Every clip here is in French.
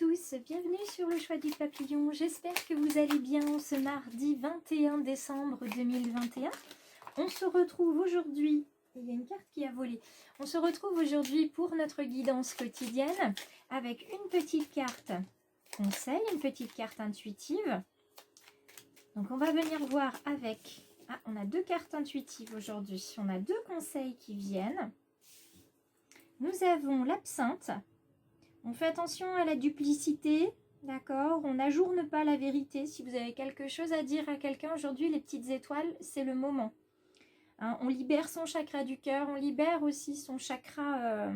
tous, bienvenue sur le choix du papillon. J'espère que vous allez bien ce mardi 21 décembre 2021. On se retrouve aujourd'hui, il y a une carte qui a volé. On se retrouve aujourd'hui pour notre guidance quotidienne avec une petite carte conseil, une petite carte intuitive. Donc on va venir voir avec... Ah, on a deux cartes intuitives aujourd'hui. On a deux conseils qui viennent. Nous avons l'absinthe. On fait attention à la duplicité, d'accord? On n'ajourne pas la vérité. Si vous avez quelque chose à dire à quelqu'un aujourd'hui, les petites étoiles, c'est le moment. Hein, on libère son chakra du cœur, on libère aussi son chakra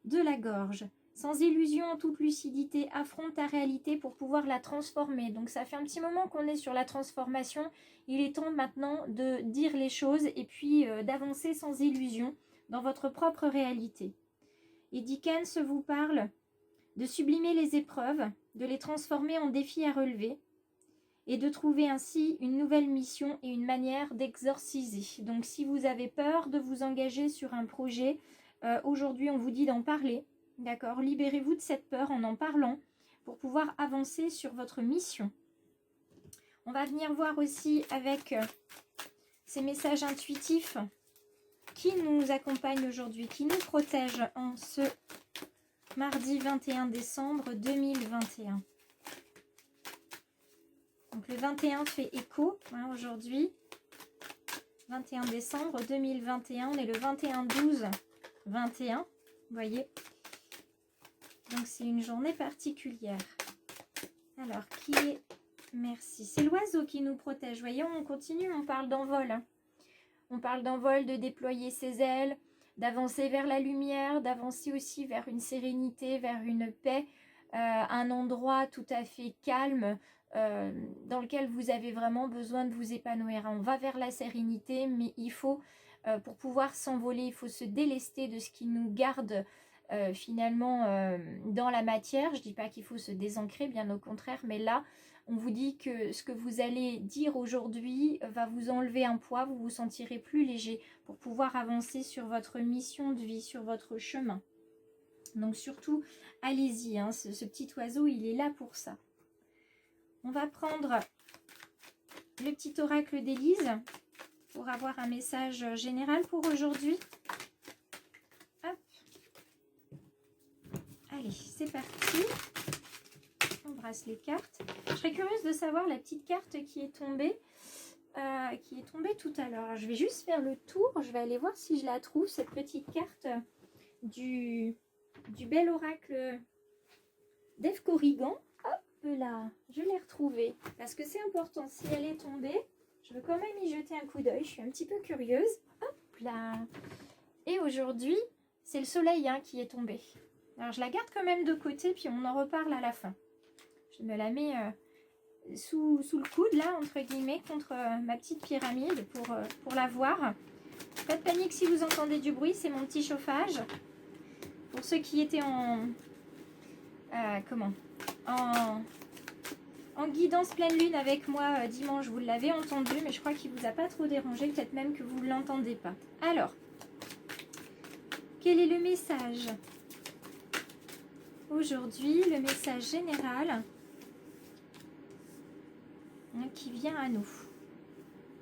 de la gorge. Sans illusion, en toute lucidité, affronte ta réalité pour pouvoir la transformer. Donc ça fait un petit moment qu'on est sur la transformation. Il est temps maintenant de dire les choses et puis d'avancer sans illusion dans votre propre réalité. Et Dickens vous parle de sublimer les épreuves, de les transformer en défis à relever et de trouver ainsi une nouvelle mission et une manière d'exorciser. Donc si vous avez peur de vous engager sur un projet, aujourd'hui on vous dit d'en parler, d'accord? Libérez-vous de cette peur en parlant pour pouvoir avancer sur votre mission. On va venir voir aussi avec ces messages intuitifs qui nous accompagne aujourd'hui, qui nous protège en ce mardi 21 décembre 2021. Donc le 21 fait écho hein, aujourd'hui. 21 décembre 2021, on est le 21-12-21, vous voyez. Donc c'est une journée particulière. Alors, qui est... Merci. C'est l'oiseau qui nous protège. Voyez, on continue, on parle d'envol. Hein. On parle d'envol, de déployer ses ailes, d'avancer vers la lumière, d'avancer aussi vers une sérénité, vers une paix, un endroit tout à fait calme dans lequel vous avez vraiment besoin de vous épanouir. On va vers la sérénité, mais il faut, pour pouvoir s'envoler, il faut se délester de ce qui nous garde finalement dans la matière. Je ne dis pas qu'il faut se désancrer, bien au contraire, mais là, on vous dit que ce que vous allez dire aujourd'hui va vous enlever un poids, vous vous sentirez plus léger pour pouvoir avancer sur votre mission de vie, sur votre chemin. Donc surtout, allez-y, hein, ce petit oiseau, il est là pour ça. On va prendre le petit oracle d'Élise pour avoir un message général pour aujourd'hui. Hop. Allez, c'est parti. On brasse les cartes. Je serais curieuse de savoir la petite carte qui est tombée tout à l'heure. Je vais juste faire le tour. Je vais aller voir si je la trouve, cette petite carte du bel oracle d'Ève Corrigan. Hop là, je l'ai retrouvée. Parce que c'est important, si elle est tombée, je veux quand même y jeter un coup d'œil. Je suis un petit peu curieuse. Hop là. Et aujourd'hui, c'est le soleil hein, qui est tombé. Alors je la garde quand même de côté, puis on en reparle à la fin. Je me la mets sous le coude, là, entre guillemets, contre ma petite pyramide pour la voir. Pas de panique si vous entendez du bruit, c'est mon petit chauffage. Pour ceux qui étaient en guidance pleine lune avec moi dimanche, vous l'avez entendu, mais je crois qu'il ne vous a pas trop dérangé, peut-être même que vous ne l'entendez pas. Alors, quel est le message ? Aujourd'hui, le message général qui vient à nous.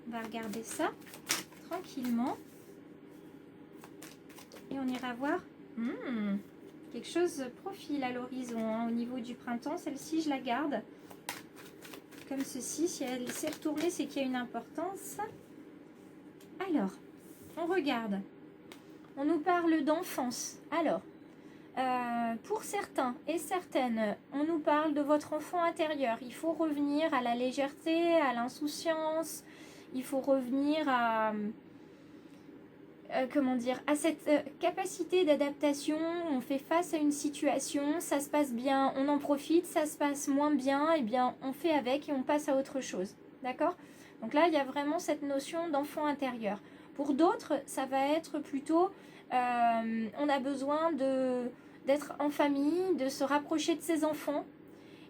On va regarder ça tranquillement. Et on ira voir quelque chose profile à l'horizon. Hein, au niveau du printemps, celle-ci, je la garde comme ceci. Si elle s'est retournée, c'est qu'il y a une importance. Alors, on regarde. On nous parle d'enfance. Alors, pour certains et certaines, on nous parle de votre enfant intérieur. Il faut revenir à la légèreté, à l'insouciance. Il faut revenir à, à cette capacité d'adaptation. On fait face à une situation, ça se passe bien, on en profite. Ça se passe moins bien, et bien on fait avec et on passe à autre chose. D'accord ? Donc là, il y a vraiment cette notion d'enfant intérieur. Pour d'autres, ça va être plutôt, on a besoin d'être en famille, de se rapprocher de ses enfants.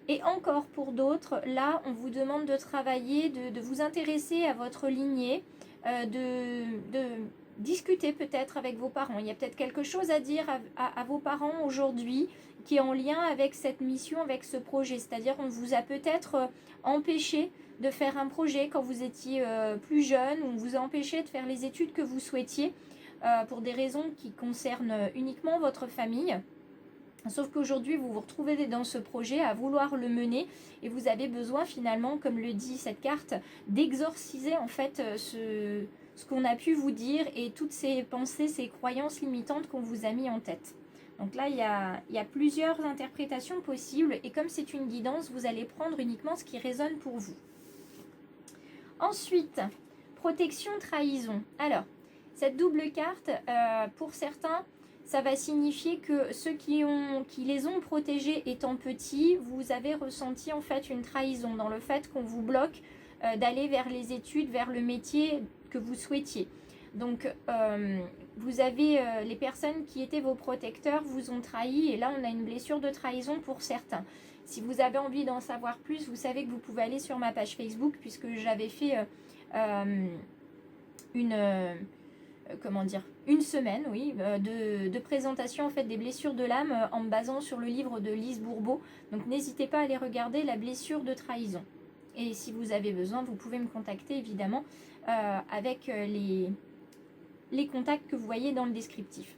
Et encore pour d'autres, là, on vous demande de travailler, de vous intéresser à votre lignée, de discutez peut-être avec vos parents. Il y a peut-être quelque chose à dire à vos parents aujourd'hui qui est en lien avec cette mission, avec ce projet. C'est-à-dire on vous a peut-être empêché de faire un projet quand vous étiez plus jeune, ou on vous a empêché de faire les études que vous souhaitiez pour des raisons qui concernent uniquement votre famille. Sauf qu'aujourd'hui, vous vous retrouvez dans ce projet à vouloir le mener et vous avez besoin finalement, comme le dit cette carte, d'exorciser en fait ce qu'on a pu vous dire et toutes ces pensées, ces croyances limitantes qu'on vous a mis en tête. Donc là, il y a plusieurs interprétations possibles et comme c'est une guidance, vous allez prendre uniquement ce qui résonne pour vous. Ensuite, protection, trahison. Alors, cette double carte, pour certains, ça va signifier que ceux qui les ont protégés étant petits, vous avez ressenti en fait une trahison dans le fait qu'on vous bloque d'aller vers les études, vers le métier que vous souhaitiez. Donc, vous avez les personnes qui étaient vos protecteurs vous ont trahi et là, on a une blessure de trahison pour certains. Si vous avez envie d'en savoir plus, vous savez que vous pouvez aller sur ma page Facebook puisque j'avais fait une semaine, oui, de présentation en fait des blessures de l'âme en me basant sur le livre de Lise Bourbeau. Donc n'hésitez pas à aller regarder la blessure de trahison. Et si vous avez besoin, vous pouvez me contacter évidemment avec les contacts que vous voyez dans le descriptif.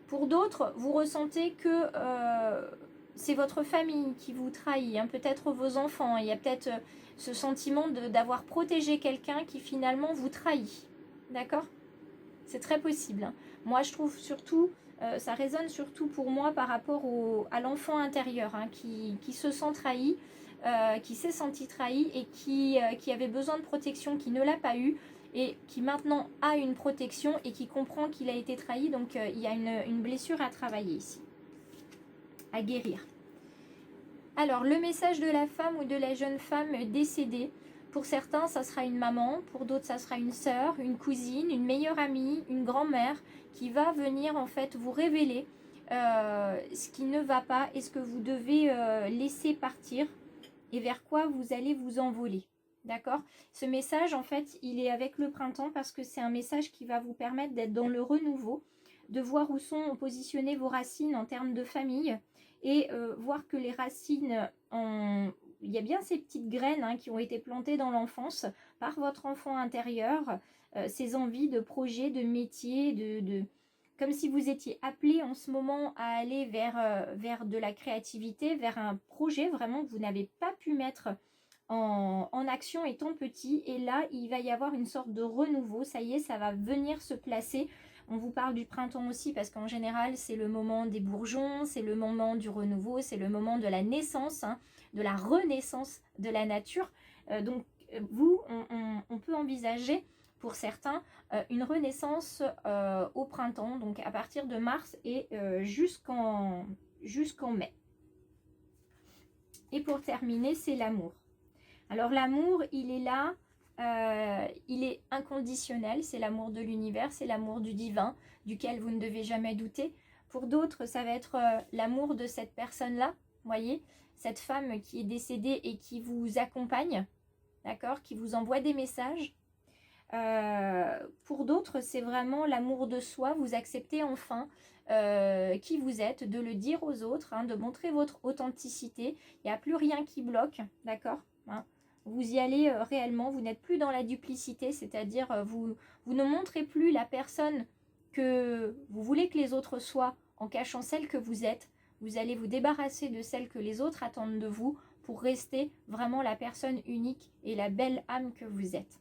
Pour d'autres, vous ressentez que c'est votre famille qui vous trahit, hein, peut-être vos enfants. Il y a peut-être ce sentiment d'avoir protégé quelqu'un qui finalement vous trahit. D'accord ? C'est très possible. Hein. Moi, je trouve surtout, ça résonne surtout pour moi par rapport à l'enfant intérieur hein, qui se sent trahi, qui s'est senti trahi et qui avait besoin de protection, qui ne l'a pas eu et qui maintenant a une protection et qui comprend qu'il a été trahi. Donc, il y a une blessure à travailler ici, à guérir. Alors, le message de la femme ou de la jeune femme décédée, pour certains, ça sera une maman, pour d'autres, ça sera une sœur, une cousine, une meilleure amie, une grand-mère qui va venir en fait vous révéler ce qui ne va pas et ce que vous devez laisser partir et vers quoi vous allez vous envoler. D'accord ? Ce message, en fait, il est avec le printemps parce que c'est un message qui va vous permettre d'être dans le renouveau, de voir où sont positionnées vos racines en termes de famille et voir que les racines il y a bien ces petites graines hein, qui ont été plantées dans l'enfance par votre enfant intérieur, ces envies de projets, de métiers, comme si vous étiez appelé en ce moment à aller vers de la créativité, vers un projet vraiment que vous n'avez pas pu mettre en action étant petit. Et là, il va y avoir une sorte de renouveau. Ça y est, ça va venir se placer. On vous parle du printemps aussi parce qu'en général, c'est le moment des bourgeons, c'est le moment du renouveau, c'est le moment de la naissance, hein, de la renaissance de la nature. Donc, vous, on peut envisager pour certains une renaissance au printemps, donc à partir de mars et jusqu'en mai. Et pour terminer, c'est l'amour. Alors l'amour, il est là, il est inconditionnel, c'est l'amour de l'univers, c'est l'amour du divin, duquel vous ne devez jamais douter. Pour d'autres, ça va être l'amour de cette personne-là, voyez, cette femme qui est décédée et qui vous accompagne, d'accord, qui vous envoie des messages. Pour d'autres, c'est vraiment l'amour de soi, vous acceptez enfin qui vous êtes, de le dire aux autres, hein, de montrer votre authenticité, il n'y a plus rien qui bloque, d'accord, hein. Vous y allez réellement, vous n'êtes plus dans la duplicité, c'est-à-dire vous ne montrez plus la personne que vous voulez que les autres soient en cachant celle que vous êtes. Vous allez vous débarrasser de celle que les autres attendent de vous pour rester vraiment la personne unique et la belle âme que vous êtes.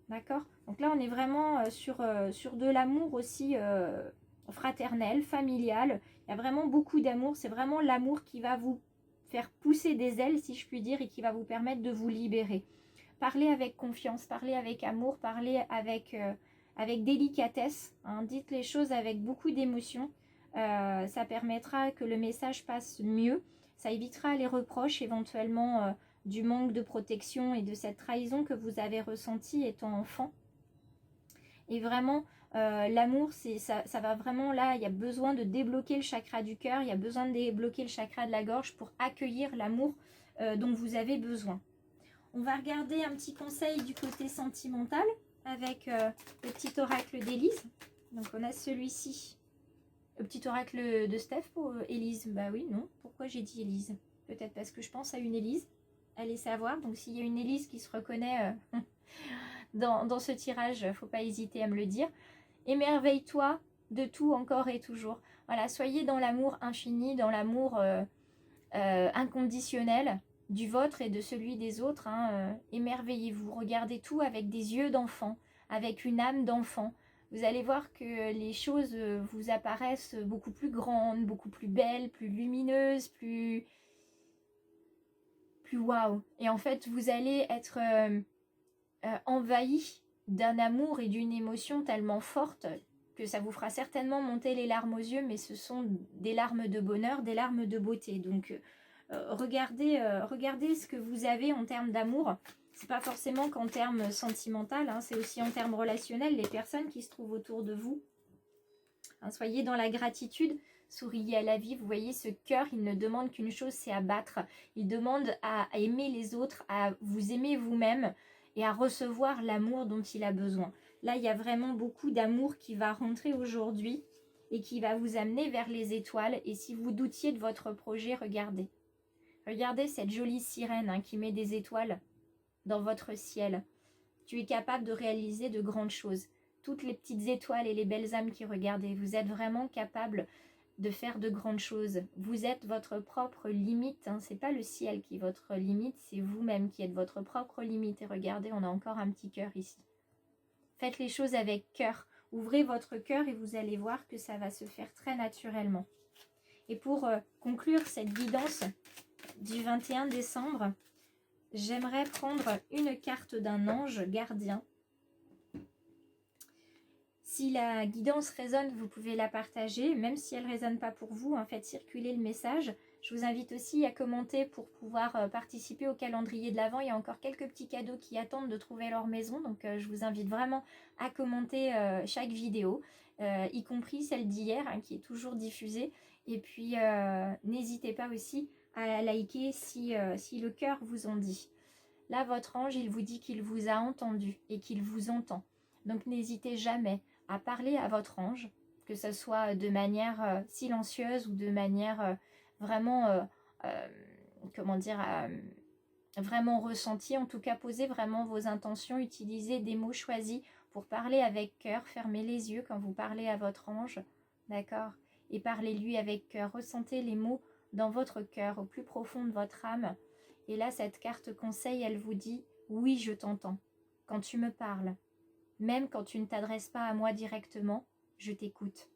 D'accord ? Donc là, on est vraiment sur de l'amour aussi fraternel, familial. Il y a vraiment beaucoup d'amour. C'est vraiment l'amour qui va vous faire pousser des ailes, si je puis dire, et qui va vous permettre de vous libérer. Parlez avec confiance, parlez avec amour, parlez avec délicatesse. Hein, dites les choses avec beaucoup d'émotion. Ça permettra que le message passe mieux. Ça évitera les reproches éventuellement du manque de protection et de cette trahison que vous avez ressentie étant enfant. Et vraiment, l'amour, ça va vraiment là, il y a besoin de débloquer le chakra du cœur, il y a besoin de débloquer le chakra de la gorge pour accueillir l'amour dont vous avez besoin. On va regarder un petit conseil du côté sentimental avec le petit oracle d'Élise. Donc on a celui-ci. Le petit oracle de Steph pour Élise. Bah oui, non. Pourquoi j'ai dit Élise? Peut-être parce que je pense à une Élise. Allez savoir. Donc s'il y a une Élise qui se reconnaît dans ce tirage, faut pas hésiter à me le dire. Émerveille-toi de tout encore et toujours. Voilà, soyez dans l'amour infini, dans l'amour inconditionnel du vôtre et de celui des autres. Émerveillez-vous, regardez tout avec des yeux d'enfant, avec une âme d'enfant. Vous allez voir que les choses vous apparaissent beaucoup plus grandes, beaucoup plus belles, plus lumineuses, plus waouh. Et en fait, vous allez être envahi d'un amour et d'une émotion tellement forte que ça vous fera certainement monter les larmes aux yeux, mais ce sont des larmes de bonheur, des larmes de beauté. Donc regardez ce que vous avez en termes d'amour. C'est pas forcément qu'en termes sentimental, c'est aussi en termes relationnels, les personnes qui se trouvent autour de vous. Soyez dans la gratitude, souriez à la vie. Vous voyez, ce cœur, il ne demande qu'une chose, c'est à battre. Il demande à aimer les autres, à vous aimer vous-même et à recevoir l'amour dont il a besoin. Là, il y a vraiment beaucoup d'amour qui va rentrer aujourd'hui et qui va vous amener vers les étoiles. Et si vous doutiez de votre projet, regardez. Regardez cette jolie sirène qui met des étoiles dans votre ciel. Tu es capable de réaliser de grandes choses. Toutes les petites étoiles et les belles âmes qui regardent, vous êtes vraiment capable de faire de grandes choses. Vous êtes votre propre limite. C'est pas le ciel qui est votre limite, c'est vous-même qui êtes votre propre limite. Et regardez, on a encore un petit cœur ici. Faites les choses avec cœur. Ouvrez votre cœur et vous allez voir que ça va se faire très naturellement. Et pour conclure cette guidance du 21 décembre, j'aimerais prendre une carte d'un ange gardien. Si la guidance résonne, vous pouvez la partager, même si elle ne résonne pas pour vous, faites circuler le message. Je vous invite aussi à commenter pour pouvoir participer au calendrier de l'Avent. Il y a encore quelques petits cadeaux qui attendent de trouver leur maison, donc je vous invite vraiment à commenter chaque vidéo, y compris celle d'hier qui est toujours diffusée. Et puis n'hésitez pas aussi à liker si le cœur vous en dit. Là, votre ange, il vous dit qu'il vous a entendu et qu'il vous entend. Donc n'hésitez jamais à parler à votre ange, que ce soit de manière silencieuse ou de manière vraiment, vraiment ressentie. En tout cas, posez vraiment vos intentions, utilisez des mots choisis pour parler avec cœur. Fermez les yeux quand vous parlez à votre ange, d'accord? Et parlez-lui avec cœur. Ressentez les mots dans votre cœur, au plus profond de votre âme. Et là, cette carte conseil, elle vous dit « Oui, je t'entends. Quand tu me parles, même quand tu ne t'adresses pas à moi directement, je t'écoute.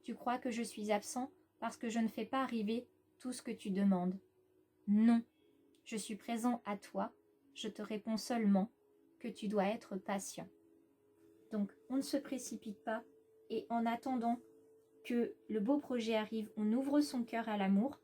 Tu crois que je suis absent parce que je ne fais pas arriver tout ce que tu demandes. Non, je suis présent à toi. Je te réponds seulement que tu dois être patient. » Donc, on ne se précipite pas et en attendant que le beau projet arrive, on ouvre son cœur à l'amour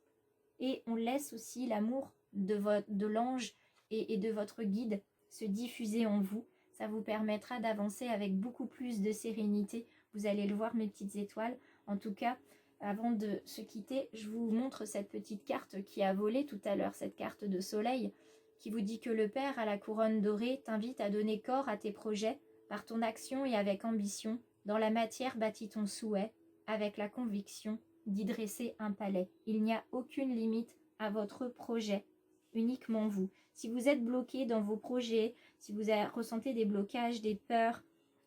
et on laisse aussi l'amour de l'ange et de votre guide se diffuser en vous. Ça vous permettra d'avancer avec beaucoup plus de sérénité. Vous allez le voir, mes petites étoiles. En tout cas, avant de se quitter, je vous montre cette petite carte qui a volé tout à l'heure, cette carte de soleil, qui vous dit que le Père à la couronne dorée t'invite à donner corps à tes projets par ton action et avec ambition. Dans la matière bâtis ton souhait, avec la conviction d'y dresser un palais. Il n'y a aucune limite à votre projet, uniquement vous. Si vous êtes bloqué dans vos projets, si vous ressentez des blocages, des peurs,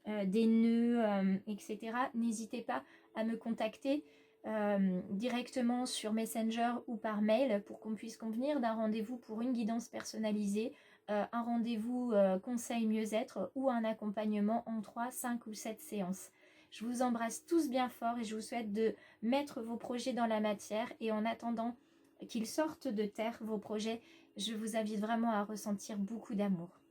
des nœuds, etc., n'hésitez pas à me contacter directement sur Messenger ou par mail pour qu'on puisse convenir d'un rendez-vous pour une guidance personnalisée, un rendez-vous conseil mieux-être ou un accompagnement en 3, 5 ou 7 séances. Je vous embrasse tous bien fort et je vous souhaite de mettre vos projets dans la matière et en attendant qu'ils sortent de terre, vos projets, je vous invite vraiment à ressentir beaucoup d'amour.